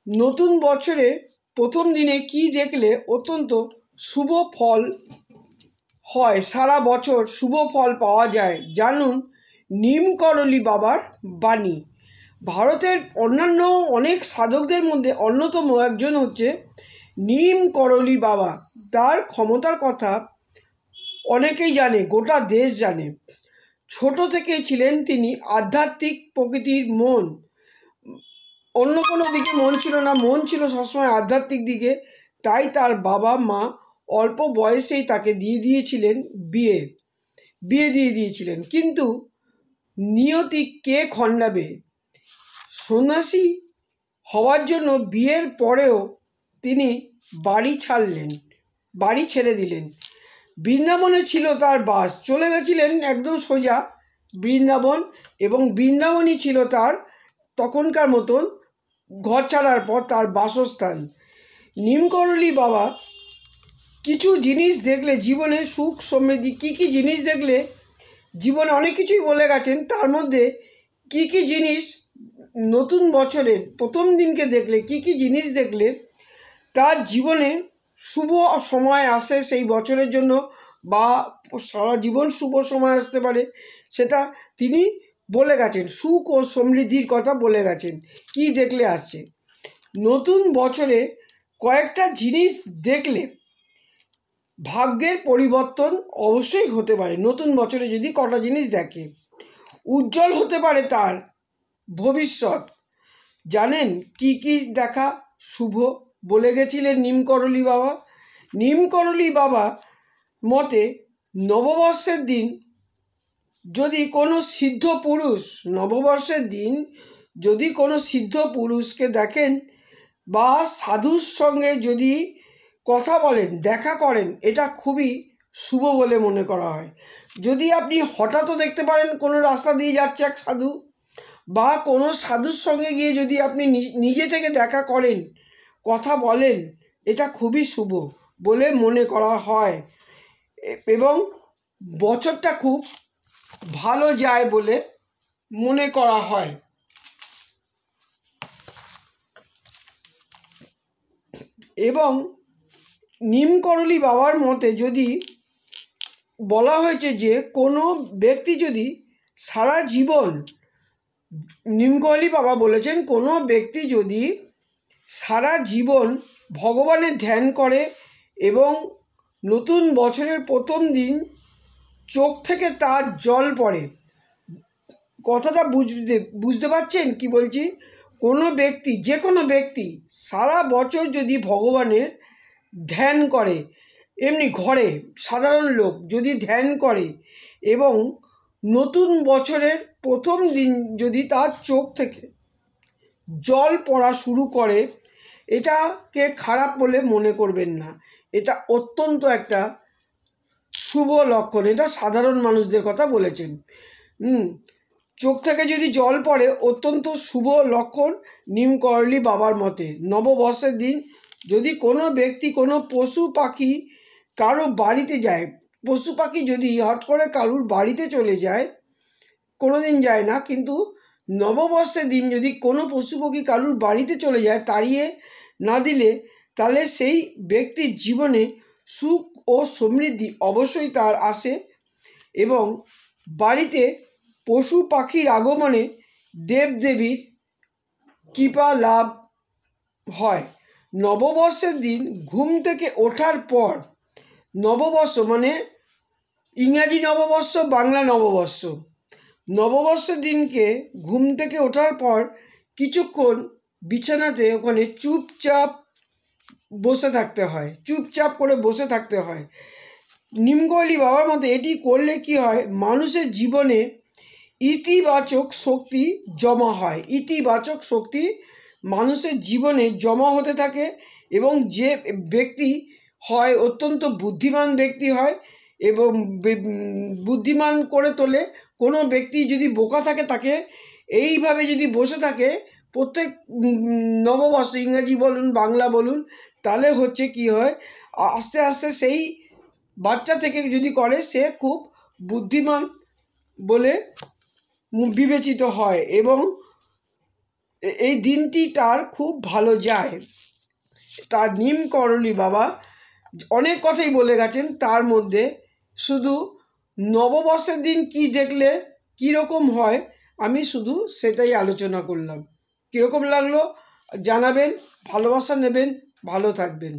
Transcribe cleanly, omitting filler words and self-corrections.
নতুন বছরে প্রথম দিনে কি দেখলে অত্যন্ত শুভ ফল হয়, সারা বছর শুভ ফল পাওয়া যায়, জানুন নিমকরলি বাবার বাণী। ভারতের অন্যান্য অনেক সাধকদের মধ্যে অন্যতম একজন হচ্ছে নিমকরলি বাবা। তার ক্ষমতার কথা অনেকেই জানে, গোটা দেশ জানে। ছোট থেকেই ছিলেন তিনি আধ্যাত্মিক প্রকৃতির মন, অন্য কোনো দিকে মন ছিল না, মন ছিল সবসময় আধ্যাত্মিক দিকে। তাই তার বাবা মা অল্প বয়সেই তাকে বিয়ে দিয়ে দিয়েছিলেন। কিন্তু নিয়তি কে খণ্ডাবে, সন্ন্যাসী হওয়ার জন্য বিয়ের পরেও তিনি বাড়ি ছেড়ে দিলেন। বৃন্দাবনে ছিল তার বাস, চলে গেছিলেন একদম সোজা বৃন্দাবন, এবং বৃন্দাবনই ছিল তার তখনকার মতন ঘর ছাড়ার পর তার বাসস্থান। নিমকরলি বাবা কিছু জিনিস দেখলে জীবনে সুখ সমৃদ্ধি, কী জিনিস দেখলে জীবনে অনেক কিছুই বলে গেছেন। তার মধ্যে কী জিনিস নতুন বছরের প্রথম দিনকে দেখলে, কী জিনিস দেখলে তার জীবনে শুভ সময় আসে সেই বছরের জন্য, বা সারা জীবন শুভ সময় আসতে পারে, সেটা তিনি বলে গেছেন। সুখ ও সমৃদ্ধির কথা বলে গেছেন। কি দেখলে আসছে নতুন বছরে কয়েকটা জিনিস দেখলে ভাগ্যের পরিবর্তন অবশ্যই হতে পারে। নতুন বছরে যদি কটা জিনিস দেখে, উজ্জ্বল হতে পারে তার ভবিষ্যৎ। জানেন কি দেখা শুভ বলে গেছিলেন নিমকরলি বাবা? নিমকরলি বাবা মতে নববর্ষের দিন যদি কোনো সিদ্ধ পুরুষকে দেখেন বা সাধুর সঙ্গে যদি কথা বলেন, দেখা করেন, এটা খুবই শুভ বলে মনে করা হয়। যদি আপনি হঠাৎও দেখতে পারেন কোনো রাস্তা দিয়ে যাচ্ছে এক সাধু, বা কোনো সাধুর সঙ্গে গিয়ে যদি আপনি নিজে থেকে দেখা করেন, কথা বলেন, এটা খুবই শুভ বলে মনে করা হয়, এবং বছরটা খুব ভালো যায় বলে মনে করা হয়। এবং নিমকরলি বাবার মতে যদি বলা হয়েছে যে কোনো ব্যক্তি যদি সারা জীবন, নিমকরলি বাবা বলেছেন, কোনো ব্যক্তি যদি সারা জীবন ভগবানের ধ্যান করে এবং নতুন বছরের প্রথম দিন চোখ থেকে তার জল পড়ে, কথাটা বুঝতে পারছেন কি বলছি? কোনো ব্যক্তি, যে কোনো ব্যক্তি সারা বছর যদি ভগবানের ধ্যান করে, এমনি ঘরে সাধারণ লোক যদি ধ্যান করে এবং নতুন বছরের প্রথম দিন যদি তার চোখ থেকে জল পড়া শুরু করে, এটাকে খারাপ বলে মনে করবেন না। এটা অত্যন্ত একটা শুভ লক্ষণ। এটা সাধারণ মানুষদের কথা বলেছেন। চোখ থেকে যদি জল পড়ে অত্যন্ত শুভ লক্ষণ নিমকরলি বাবার মতে। নববর্ষের দিন যদি কোনো ব্যক্তি কোনো পশু পাখি কারো বাড়িতে যায়, পশু পাখি যদি হট করে কারুর বাড়িতে চলে যায়, কোনো দিন যায় না, কিন্তু নববর্ষের দিন যদি কোনো পশু পাখি কারুর বাড়িতে চলে যায় তাড়িয়ে না দিলে, তাহলে সেই ব্যক্তির জীবনে সুখ ও সমৃদ্ধি অবশ্যই তার আসে, এবং বাড়িতে পশু পাখির আগমনে দেবদেবীর কৃপা লাভ হয়। নববর্ষের দিন ঘুম থেকে ওঠার পর, নববর্ষ মানে ইংরাজি নববর্ষ, বাংলা নববর্ষ, নববর্ষের দিনকে ঘুম থেকে ওঠার পর কিছুক্ষণ বিছানাতে ওখানে চুপচাপ করে বসে থাকতে হয়। নিমকরলি বাবার মতে এটি করলে কি হয়, মানুষের জীবনে ইতিবাচক শক্তি জমা হয়, ইতিবাচক শক্তি মানুষের জীবনে জমা হতে থাকে, এবং যে ব্যক্তি হয় অত্যন্ত বুদ্ধিমান ব্যক্তি হয়, এবং বুদ্ধিমান করে তোলে। কোনো ব্যক্তি যদি বোকা থাকে, তাকে এইভাবে যদি বসে থাকে প্রত্যেক নববর্ষ, ইংরাজি বলুন বাংলা বলুন, তাহলে হচ্ছে কি হয়, আস্তে আস্তে সেই বাচ্চা থেকে যদি করে, সে খুব বুদ্ধিমান বলে বিবেচিত হয়, এবং এই দিনটি তার খুব ভালো যায়। তার নিম করলি বাবা অনেক কথাই বলে গেছেন, তার মধ্যে শুধু নববর্ষের দিন কি দেখলে কীরকম হয় আমি শুধু সেটাই আলোচনা করলাম। কীরকম লাগলো জানাবেন, ভালোবাসা নেবেন, ভালো থাকবেন।